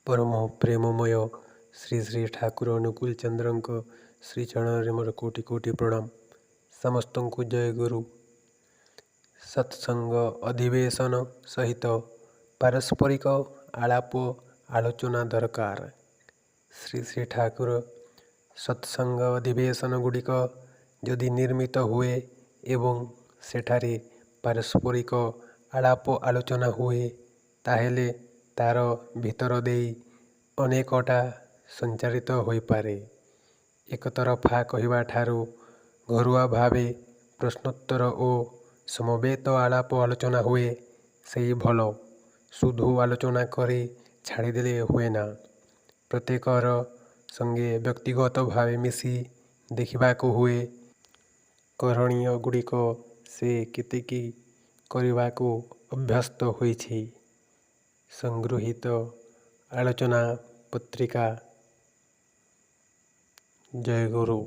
परम प्रेममय श्री श्री ठाकुर अनुकूल चंद्र श्री चरण मोर कोटि कोटि प्रणाम। समस्त को जय गुरु। सत्संग अधिवेशन सहित पारस्परिक आलाप आलोचना दरकार। श्री श्री ठाकुर सत्संग अधिवेशन गुड़िक जदि निर्मित हुए एवं सेठारे पारस्परिक आलाप आलोचना हुए ताहेले तार भितर देई अनेकटा संचारित होई पारे। एक तरफा कहिबा ठारू घरुआ भावे प्रश्नोत्तर ओ समवेत आलाप आलोचना हुए सेई भल। सुधु आलोचना करे छाड़ीदेले हुए ना। प्रत्येकर संगे व्यक्तिगत भावे मिसी देखिबाको हुए। करणीय गुड़िक से केतेकी करिबाको अभ्यस्त होइछि। संगृहीत आलोचना पत्रिका। जय गुरु।